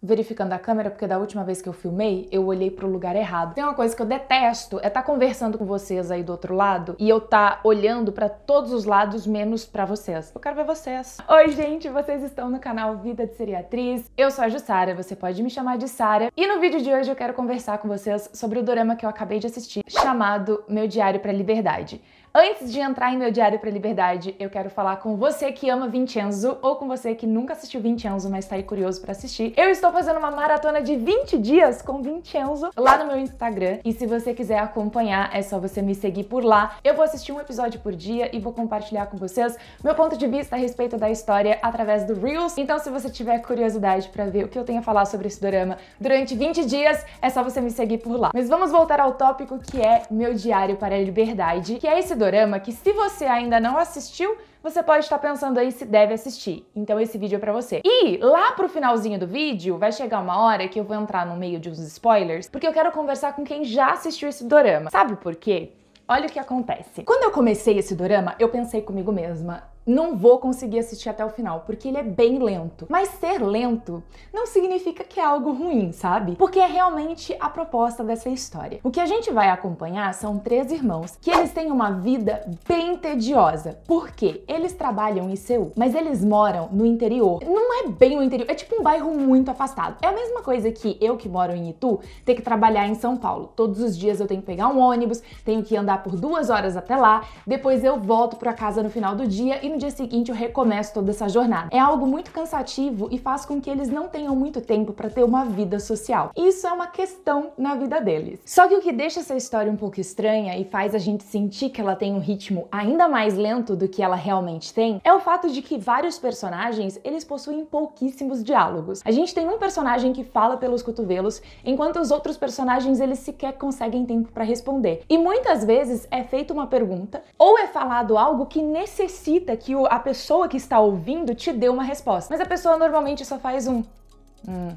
verificando a câmera, porque da última vez que eu filmei, eu olhei pro lugar errado. Tem uma coisa que eu detesto, é estar conversando com vocês aí do outro lado e eu estar olhando pra todos os lados, menos pra vocês. Eu quero ver vocês. Oi, gente, vocês estão no canal Vida de Seriatriz. Eu sou a Jussara, você pode me chamar de Sara. E no vídeo de hoje eu quero conversar com vocês sobre o dorama que eu acabei de assistir, chamado Meu Diário pra Liberdade. Antes de entrar em Meu Diário pra Liberdade, eu quero falar com você que ama Vincenzo ou com você que nunca assistiu Vincenzo, mas tá aí curioso pra assistir. Eu estou fazendo uma maratona de 20 dias com Vincenzo lá no meu Instagram. E se você quiser acompanhar, é só você me seguir por lá. Eu vou assistir um episódio por dia e vou compartilhar com vocês meu ponto de vista a respeito da história através do Reels. Então, se você tiver curiosidade pra ver o que eu tenho a falar sobre esse dorama durante 20 dias, é só você me seguir por lá. Mas vamos voltar ao tópico que é Meu Diário para a Liberdade, que é esse dorama que, se você ainda não assistiu, você pode estar pensando aí se deve assistir. Então esse vídeo é pra você. E lá pro finalzinho do vídeo, vai chegar uma hora que eu vou entrar no meio de uns spoilers, porque eu quero conversar com quem já assistiu esse dorama. Sabe por quê? Olha o que acontece. Quando eu comecei esse dorama, eu pensei comigo mesma, não vou conseguir assistir até o final, porque ele é bem lento. Mas ser lento não significa que é algo ruim, sabe? Porque é realmente a proposta dessa história. O que a gente vai acompanhar são 3 irmãos que eles têm uma vida bem tediosa. Por quê? Eles trabalham em Seul, mas eles moram no interior. Não é bem o interior, é tipo um bairro muito afastado. É a mesma coisa que eu, que moro em Itu, ter que trabalhar em São Paulo. Todos os dias eu tenho que pegar um ônibus, tenho que andar por 2 horas até lá, depois eu volto pra casa no final do dia e no dia seguinte eu recomeço toda essa jornada. É algo muito cansativo e faz com que eles não tenham muito tempo para ter uma vida social. Isso é uma questão na vida deles. Só que o que deixa essa história um pouco estranha e faz a gente sentir que ela tem um ritmo ainda mais lento do que ela realmente tem, é o fato de que vários personagens, eles possuem pouquíssimos diálogos. A gente tem um personagem que fala pelos cotovelos, enquanto os outros personagens, eles sequer conseguem tempo para responder. E muitas vezes é feita uma pergunta ou é falado algo que necessita que a pessoa que está ouvindo te dê uma resposta. Mas a pessoa normalmente só faz um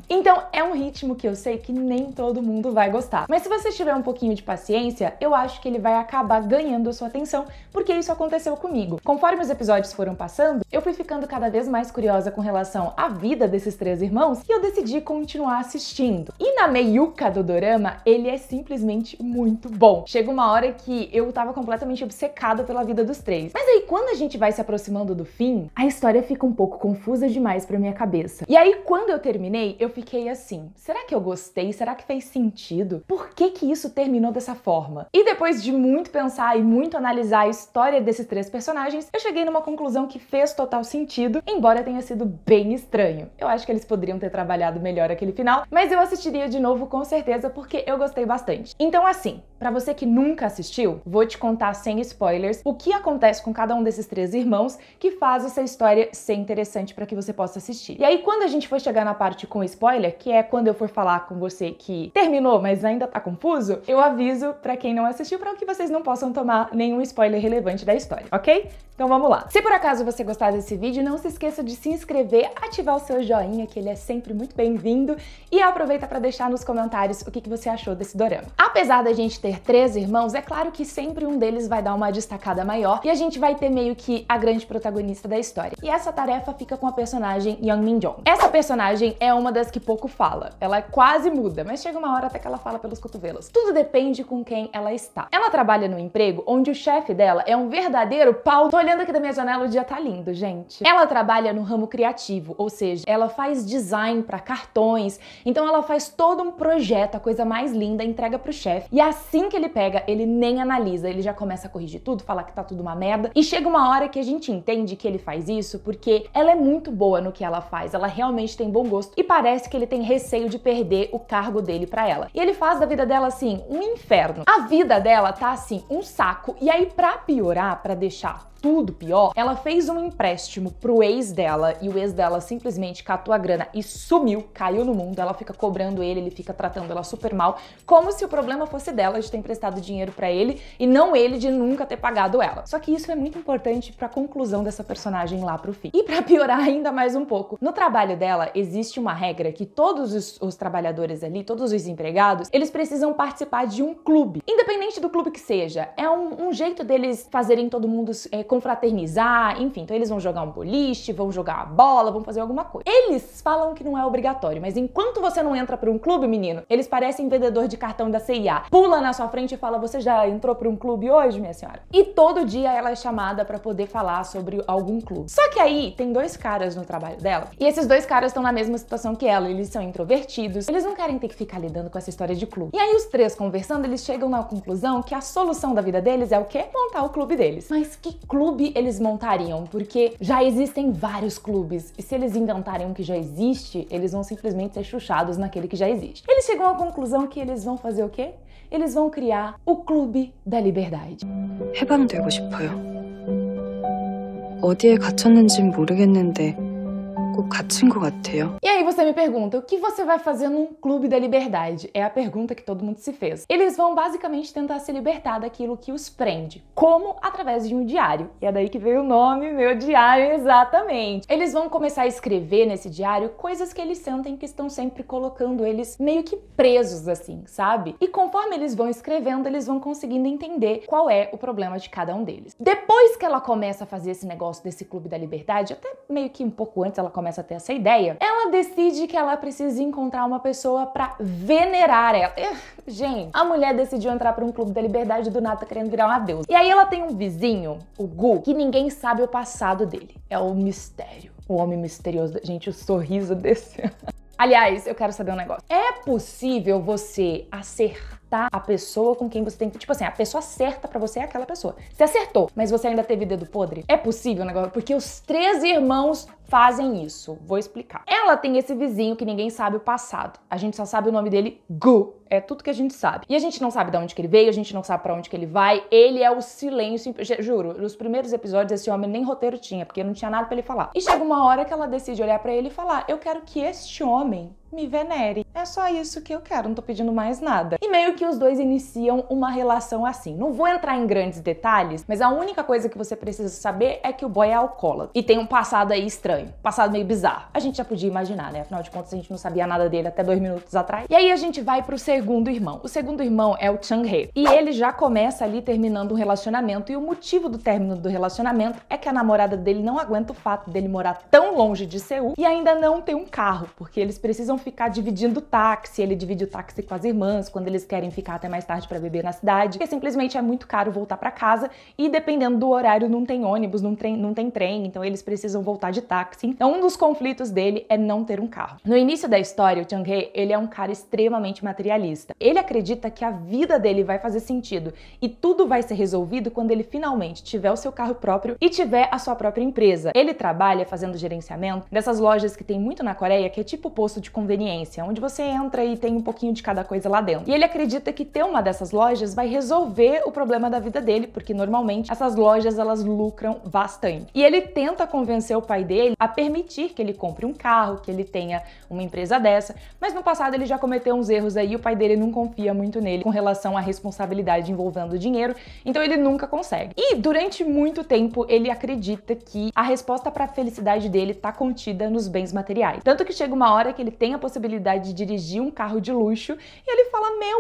Então é um ritmo que eu sei que nem todo mundo vai gostar. Mas se você tiver um pouquinho de paciência, eu acho que ele vai acabar ganhando a sua atenção, porque isso aconteceu comigo. Conforme os episódios foram passando, eu fui ficando cada vez mais curiosa com relação à vida desses 3 irmãos e eu decidi continuar assistindo. E na meiuca do dorama, ele é simplesmente muito bom. Chega uma hora que eu tava completamente obcecada pela vida dos 3. Mas aí quando a gente vai se aproximando do fim, a história fica um pouco confusa demais pra minha cabeça. E aí quando eu terminei, eu fiquei assim, será que eu gostei? Será que fez sentido? Por que que isso terminou dessa forma? E depois de muito pensar e muito analisar a história desses 3 personagens, eu cheguei numa conclusão que fez total sentido, embora tenha sido bem estranho. Eu acho que eles poderiam ter trabalhado melhor aquele final, mas eu assistiria de novo com certeza porque eu gostei bastante. Então assim, pra você que nunca assistiu, vou te contar sem spoilers o que acontece com cada um desses 3 irmãos que faz essa história ser interessante pra que você possa assistir. E aí quando a gente for chegar na parte com spoiler, que é quando eu for falar com você que terminou, mas ainda tá confuso, eu aviso pra quem não assistiu pra que vocês não possam tomar nenhum spoiler relevante da história, ok? Então vamos lá. Se por acaso você gostar desse vídeo, não se esqueça de se inscrever, ativar o seu joinha, que ele é sempre muito bem-vindo, e aproveita pra deixar nos comentários o que você achou desse dorama. Apesar da gente ter 3 irmãos, é claro que sempre um deles vai dar uma destacada maior e a gente vai ter meio que a grande protagonista da história. E essa tarefa fica com a personagem Young Min-jong. Essa personagem é uma das que pouco fala. Ela é quase muda, mas chega uma hora até que ela fala pelos cotovelos. Tudo depende com quem ela está. Ela trabalha no emprego onde o chefe dela é um verdadeiro pau. Tô olhando aqui da minha janela, o dia tá lindo, gente. Ela trabalha no ramo criativo, ou seja, ela faz design pra cartões, então ela faz todo um projeto, a coisa mais linda, entrega pro chefe, e assim que ele pega, ele nem analisa, ele já começa a corrigir tudo, falar que tá tudo uma merda, e chega uma hora que a gente entende que ele faz isso porque ela é muito boa no que ela faz, ela realmente tem bom gosto, e parece que ele tem receio de perder o cargo dele pra ela. E ele faz da vida dela, assim, um inferno. A vida dela tá, assim, um saco, e aí pra piorar, pra deixar tudo pior, ela fez um empréstimo pro ex dela e o ex dela simplesmente catou a grana e sumiu, caiu no mundo. Ela fica cobrando ele fica tratando ela super mal, como se o problema fosse dela de ter emprestado dinheiro pra ele e não ele de nunca ter pagado ela. Só que isso é muito importante pra conclusão dessa personagem lá pro fim. E pra piorar ainda mais um pouco, no trabalho dela existe uma regra que todos os trabalhadores ali, todos os empregados, eles precisam participar de um clube, independente do clube que seja. É um jeito deles fazerem todo mundo confraternizar, enfim. Então eles vão jogar um boliche, vão jogar uma bola, vão fazer alguma coisa. Eles falam que não é obrigatório, mas enquanto você não entra pra um clube, menino, eles parecem vendedor de cartão da CIA. Pula na sua frente e fala, você já entrou pra um clube hoje, minha senhora? E todo dia ela é chamada pra poder falar sobre algum clube. Só que aí tem dois caras no trabalho dela, e esses dois caras estão na mesma situação que ela, eles são introvertidos, eles não querem ter que ficar lidando com essa história de clube. E aí os três conversando, eles chegam na conclusão que a solução da vida deles é o quê? Montar o clube deles. Mas que clube eles montariam? Porque já existem vários clubes, e se eles inventarem um que já existe, eles vão simplesmente ser chuchados naquele que já existe. Eles chegam à conclusão que eles vão fazer o quê? Eles vão criar o Clube da Liberdade. 해방되고 싶어요. 어디에 갇혔는진 모르겠는데 꼭 갇힌 것 같아요. E aí você me pergunta, o que você vai fazer num Clube da Liberdade? É a pergunta que todo mundo se fez. Eles vão basicamente tentar se libertar daquilo que os prende. Como? Através de um diário. E é daí que veio o nome, meu diário, exatamente. Eles vão começar a escrever nesse diário coisas que eles sentem que estão sempre colocando eles meio que presos, assim, sabe? E conforme eles vão escrevendo, eles vão conseguindo entender qual é o problema de cada um deles. Depois que ela começa a fazer esse negócio desse Clube da Liberdade, até meio que um pouco antes ela começa a ter essa ideia, ela decide que ela precisa encontrar uma pessoa pra venerar ela. Gente, a mulher decidiu entrar pra um Clube da Liberdade e do nada tá querendo virar uma deusa. E aí ela tem um vizinho, o Gu, que ninguém sabe o passado dele. É o mistério. O homem misterioso. Gente, o sorriso desse... Aliás, eu quero saber um negócio. É possível você acertar a pessoa com quem você tem que... Tipo assim, a pessoa certa pra você é aquela pessoa. Você acertou, mas você ainda teve dedo podre? É possível o negócio? Porque os três irmãos fazem isso. Vou explicar. Ela tem esse vizinho que ninguém sabe o passado. A gente só sabe o nome dele, Gu. É tudo que a gente sabe. E a gente não sabe de onde que ele veio, a gente não sabe pra onde que ele vai. Ele é o silêncio... Juro, nos primeiros episódios esse homem nem roteiro tinha, porque não tinha nada pra ele falar. E chega uma hora que ela decide olhar pra ele e falar, eu quero que este homem me venere. É só isso que eu quero, não tô pedindo mais nada. E meio que os dois iniciam uma relação assim. Não vou entrar em grandes detalhes, mas a única coisa que você precisa saber é que o boy é alcoólatra. E tem um passado aí estranho, passado meio bizarro. A gente já podia imaginar, né? Afinal de contas, a gente não sabia nada dele até 2 minutos atrás. E aí a gente vai pro segundo irmão. O segundo irmão é o Chang-hye. E ele já começa ali terminando um relacionamento. E o motivo do término do relacionamento é que a namorada dele não aguenta o fato dele morar tão longe de Seul e ainda não ter um carro, porque eles precisam ficar dividindo táxi. Ele divide o táxi com as irmãs quando eles querem ficar até mais tarde pra beber na cidade, porque simplesmente é muito caro voltar pra casa e dependendo do horário não tem ônibus, não tem trem, então eles precisam voltar de táxi. Então um dos conflitos dele é não ter um carro. No início da história, o Chang-hye, ele é um cara extremamente materialista. Ele acredita que a vida dele vai fazer sentido e tudo vai ser resolvido quando ele finalmente tiver o seu carro próprio e tiver a sua própria empresa. Ele trabalha fazendo gerenciamento dessas lojas que tem muito na Coreia, que é tipo posto de conveniência, onde você entra e tem um pouquinho de cada coisa lá dentro. E ele acredita que ter uma dessas lojas vai resolver o problema da vida dele, porque normalmente essas lojas elas lucram bastante. E ele tenta convencer o pai dele a permitir que ele compre um carro, que ele tenha uma empresa dessa, mas no passado ele já cometeu uns erros aí, o pai dele não confia muito nele com relação à responsabilidade envolvendo o dinheiro, então ele nunca consegue. E durante muito tempo ele acredita que a resposta para a felicidade dele tá contida nos bens materiais. Tanto que chega uma hora que ele tem a possibilidade de dirigir um carro de luxo e ele fala, meu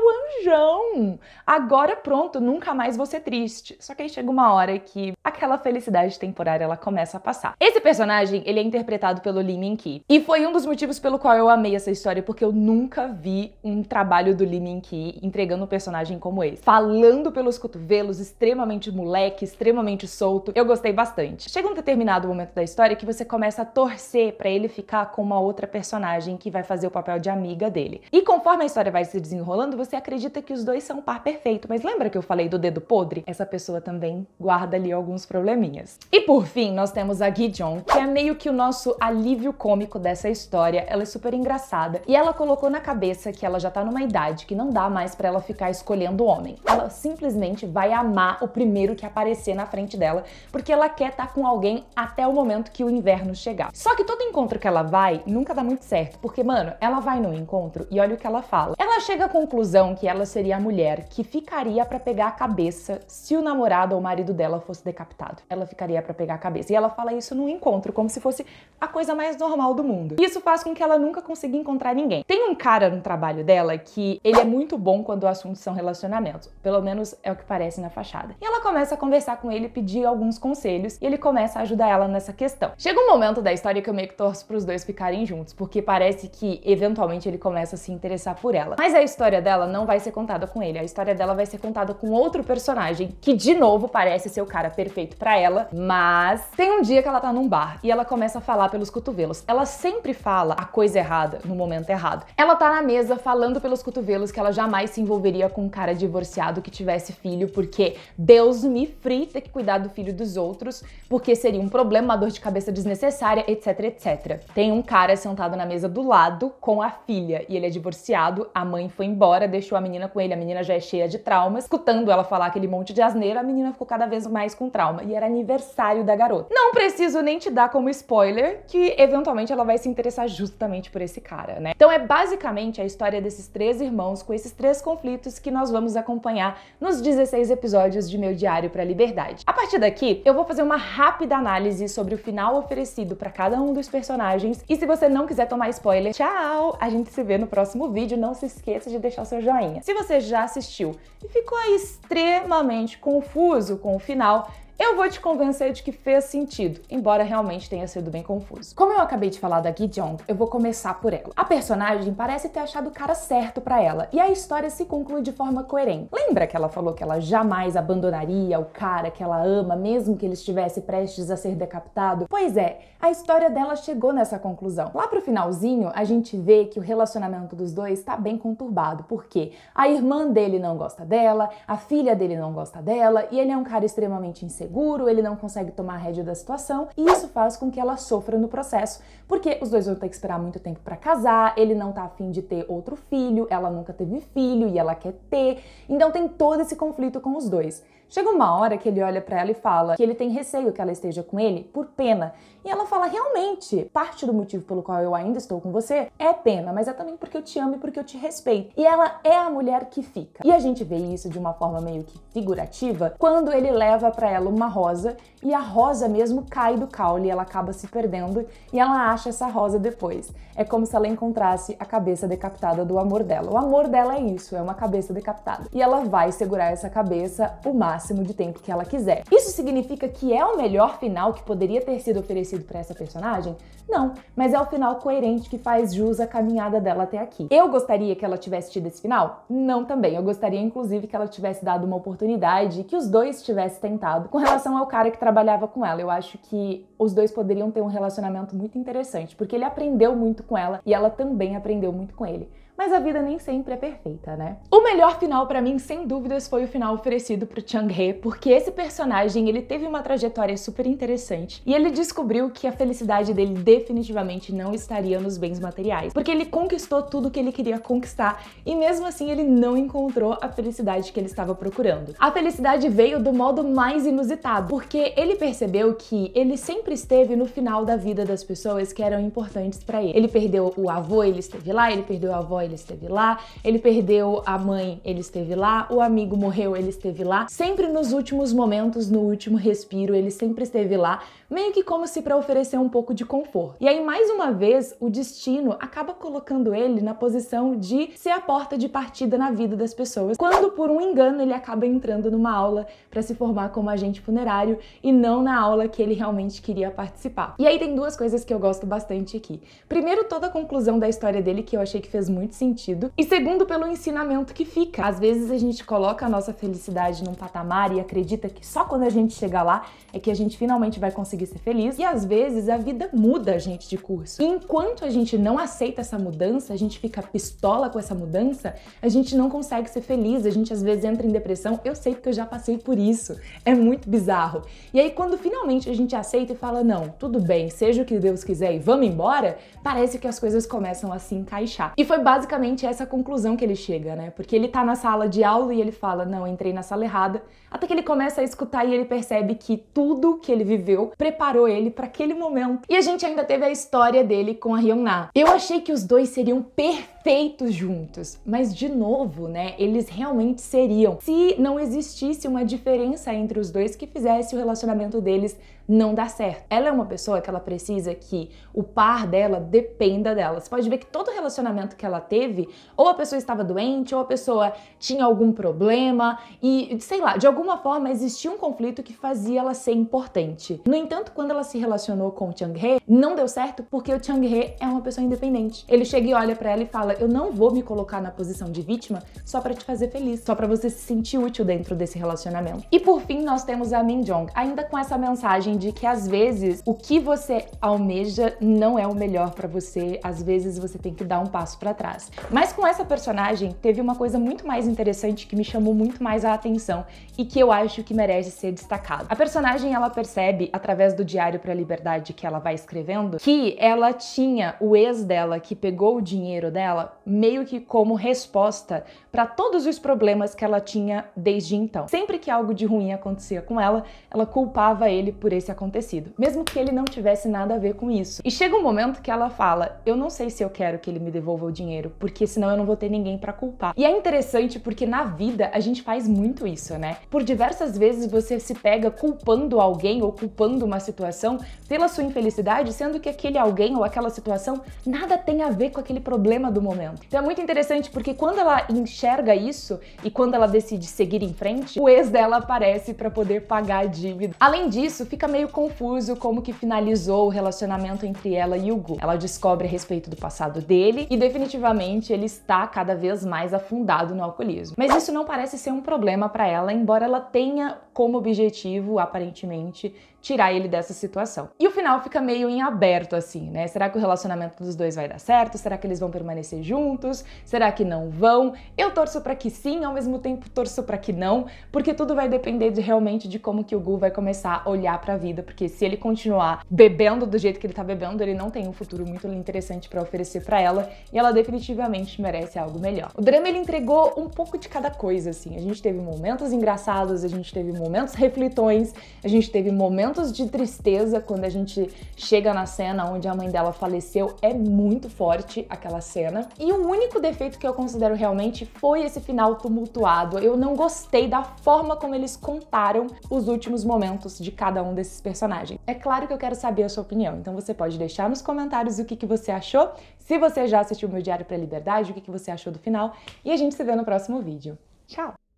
anjão, agora pronto, nunca mais vou ser triste. Só que aí chega uma hora que aquela felicidade temporária ela começa a passar. Esse personagem, ele é interpretado pelo Lee Min-ki e foi um dos motivos pelo qual eu amei essa história, porque eu nunca vi um trabalho do Lee Min-ki entregando um personagem como esse. Falando pelos cotovelos, extremamente moleque, extremamente solto, eu gostei bastante. Chega um determinado momento da história que você começa a torcer pra ele ficar com uma outra personagem que vai fazer o papel de amiga dele. E conforme a história vai se desenrolando, você acredita que os dois são um par perfeito, mas lembra que eu falei do dedo podre? Essa pessoa também guarda ali alguns probleminhas. E por fim, nós temos a Gi-jong, que é meio que o nosso alívio cômico dessa história. Ela é super engraçada e ela colocou na cabeça que ela já tá numa idade que não dá mais pra ela ficar escolhendo homem. Ela simplesmente vai amar o primeiro que aparecer na frente dela, porque ela quer estar com alguém até o momento que o inverno chegar. Só que todo encontro que ela vai nunca dá muito certo, porque, mano, ela vai no encontro e olha o que ela fala. Ela chega com conclusão que ela seria a mulher que ficaria pra pegar a cabeça se o namorado ou o marido dela fosse decapitado. Ela ficaria pra pegar a cabeça. E ela fala isso num encontro, como se fosse a coisa mais normal do mundo. Isso faz com que ela nunca consiga encontrar ninguém. Tem um cara no trabalho dela que ele é muito bom quando o assunto são relacionamentos. Pelo menos é o que parece na fachada. E ela começa a conversar com ele, pedir alguns conselhos, e ele começa a ajudar ela nessa questão. Chega um momento da história que eu meio que torço pros dois ficarem juntos, porque parece que eventualmente ele começa a se interessar por ela. Mas a história dela não vai ser contada com ele. A história dela vai ser contada com outro personagem, que de novo parece ser o cara perfeito pra ela, mas tem um dia que ela tá num bar e ela começa a falar pelos cotovelos. Ela sempre fala a coisa errada no momento errado. Ela tá na mesa falando pelos cotovelos que ela jamais se envolveria com um cara divorciado que tivesse filho, porque Deus me free ter que cuidar do filho dos outros, porque seria um problema, uma dor de cabeça desnecessária, etc, etc. Tem um cara sentado na mesa do lado com a filha e ele é divorciado, a mãe foi embora, deixou a menina com ele, a menina já é cheia de traumas. Escutando ela falar aquele monte de asneira, a menina ficou cada vez mais com trauma e era aniversário da garota. Não preciso nem te dar como spoiler que eventualmente ela vai se interessar justamente por esse cara, né? Então é basicamente a história desses três irmãos com esses três conflitos que nós vamos acompanhar nos 16 episódios de Meu Diário pra Liberdade. A partir daqui, eu vou fazer uma rápida análise sobre o final oferecido pra cada um dos personagens e se você não quiser tomar spoiler, tchau! A gente se vê no próximo vídeo, não se esqueça de deixar o seu joinha. Se você já assistiu e ficou aí extremamente confuso com o final, eu vou te convencer de que fez sentido, embora realmente tenha sido bem confuso. Como eu acabei de falar da Gi-jong, eu vou começar por ela. A personagem parece ter achado o cara certo pra ela, e a história se conclui de forma coerente. Lembra que ela falou que ela jamais abandonaria o cara que ela ama, mesmo que ele estivesse prestes a ser decapitado? Pois é, a história dela chegou nessa conclusão. Lá pro finalzinho, a gente vê que o relacionamento dos dois tá bem conturbado, porque a irmã dele não gosta dela, a filha dele não gosta dela, e ele é um cara extremamente inseguro, ele não consegue tomar a rédea da situação e isso faz com que ela sofra no processo, porque os dois vão ter que esperar muito tempo pra casar, ele não tá afim de ter outro filho, ela nunca teve filho e ela quer ter, então tem todo esse conflito com os dois. Chega uma hora que ele olha pra ela e fala que ele tem receio que ela esteja com ele por pena. E ela fala, realmente, parte do motivo pelo qual eu ainda estou com você é pena, mas é também porque eu te amo e porque eu te respeito. E ela é a mulher que fica. E a gente vê isso de uma forma meio que figurativa quando ele leva pra ela uma rosa e a rosa mesmo cai do caule e ela acaba se perdendo e ela acha essa rosa depois. É como se ela encontrasse a cabeça decapitada do amor dela. O amor dela é isso, é uma cabeça decapitada. E ela vai segurar essa cabeça o máximo de tempo que ela quiser. Isso significa que é o melhor final que poderia ter sido oferecido para essa personagem? Não, mas é o final coerente que faz jus à caminhada dela até aqui. Eu gostaria que ela tivesse tido esse final? Não também. Eu gostaria, inclusive, que ela tivesse dado uma oportunidade, que os dois tivessem tentado com relação ao cara que trabalhava com ela. Eu acho que os dois poderiam ter um relacionamento muito interessante, porque ele aprendeu muito com ela e ela também aprendeu muito com ele. Mas a vida nem sempre é perfeita, né? O melhor final pra mim, sem dúvidas, foi o final oferecido pro Chang-hye, porque esse personagem, ele teve uma trajetória super interessante e ele descobriu que a felicidade dele definitivamente não estaria nos bens materiais, porque ele conquistou tudo que ele queria conquistar e mesmo assim ele não encontrou a felicidade que ele estava procurando. A felicidade veio do modo mais inusitado, porque ele percebeu que ele sempre esteve no final da vida das pessoas que eram importantes pra ele. Ele perdeu o avô, ele esteve lá, ele perdeu a avó, ele esteve lá, ele perdeu a mãe, ele esteve lá, o amigo morreu, ele esteve lá. Sempre nos últimos momentos, no último respiro, ele sempre esteve lá, meio que como se para oferecer um pouco de conforto. E aí, mais uma vez, o destino acaba colocando ele na posição de ser a porta de partida na vida das pessoas, quando por um engano ele acaba entrando numa aula para se formar como agente funerário e não na aula que ele realmente queria participar. E aí tem duas coisas que eu gosto bastante aqui. Primeiro, toda a conclusão da história dele, que eu achei que fez muito sentido. E segundo, pelo ensinamento que fica. Às vezes a gente coloca a nossa felicidade num patamar e acredita que só quando a gente chegar lá é que a gente finalmente vai conseguir ser feliz. E às vezes a vida muda a gente de curso. E enquanto a gente não aceita essa mudança, a gente fica pistola com essa mudança, a gente não consegue ser feliz, a gente às vezes entra em depressão. Eu sei porque eu já passei por isso. É muito bizarro. E aí quando finalmente a gente aceita e fala, não, tudo bem, seja o que Deus quiser e vamos embora, parece que as coisas começam a se encaixar. E foi basicamente essa conclusão que ele chega, né? Porque ele tá na sala de aula e ele fala, não, entrei na sala errada, até que ele começa a escutar e ele percebe que tudo que ele viveu preparou ele para aquele momento. E a gente ainda teve a história dele com a Hyun-na. Eu achei que os dois seriam perfeitos perfeitos juntos. Mas, de novo, né, eles realmente seriam se não existisse uma diferença entre os dois que fizesse o relacionamento deles não dar certo. Ela é uma pessoa que ela precisa que o par dela dependa dela. Você pode ver que todo relacionamento que ela teve, ou a pessoa estava doente, ou a pessoa tinha algum problema e, sei lá, de alguma forma existia um conflito que fazia ela ser importante. No entanto, quando ela se relacionou com o Chang-hye, não deu certo porque o Chang-hye é uma pessoa independente. Ele chega e olha pra ela e fala: eu não vou me colocar na posição de vítima só pra te fazer feliz, só pra você se sentir útil dentro desse relacionamento. E por fim, nós temos a Min Jong, ainda com essa mensagem de que às vezes o que você almeja não é o melhor pra você, às vezes você tem que dar um passo pra trás. Mas com essa personagem teve uma coisa muito mais interessante que me chamou muito mais a atenção e que eu acho que merece ser destacado. A personagem, ela percebe através do diário pra liberdade que ela vai escrevendo que ela tinha o ex dela que pegou o dinheiro dela meio que como resposta pra todos os problemas que ela tinha desde então. Sempre que algo de ruim acontecia com ela, ela culpava ele por esse acontecido, mesmo que ele não tivesse nada a ver com isso. E chega um momento que ela fala: eu não sei se eu quero que ele me devolva o dinheiro, porque senão eu não vou ter ninguém pra culpar. E é interessante porque na vida a gente faz muito isso, né? Por diversas vezes você se pega culpando alguém ou culpando uma situação pela sua infelicidade, sendo que aquele alguém ou aquela situação nada tem a ver com aquele problema do momento. Então é muito interessante porque quando ela enxerga isso e quando ela decide seguir em frente, o ex dela aparece pra poder pagar a dívida. Além disso, fica meio confuso como que finalizou o relacionamento entre ela e o Gu. Ela descobre a respeito do passado dele e definitivamente ele está cada vez mais afundado no alcoolismo. Mas isso não parece ser um problema pra ela, embora ela tenha como objetivo, aparentemente, tirar ele dessa situação. E o final fica meio em aberto, assim, né? Será que o relacionamento dos dois vai dar certo? Será que eles vão permanecer juntos? Será que não vão? Eu torço pra que sim, ao mesmo tempo torço pra que não, porque tudo vai depender realmente de como que o Gu vai começar a olhar pra vida, porque se ele continuar bebendo do jeito que ele tá bebendo, ele não tem um futuro muito interessante pra oferecer pra ela, e ela definitivamente merece algo melhor. O drama, ele entregou um pouco de cada coisa, assim. A gente teve momentos engraçados, a gente teve momentos reflitões, a gente teve momentos de tristeza quando a gente chega na cena onde a mãe dela faleceu. É muito forte aquela cena. E o único defeito que eu considero realmente foi esse final tumultuado. Eu não gostei da forma como eles contaram os últimos momentos de cada um desses personagens. É claro que eu quero saber a sua opinião, então você pode deixar nos comentários o que você achou, se você já assistiu meu Diário pra Liberdade, o que você achou do final, e a gente se vê no próximo vídeo. Tchau!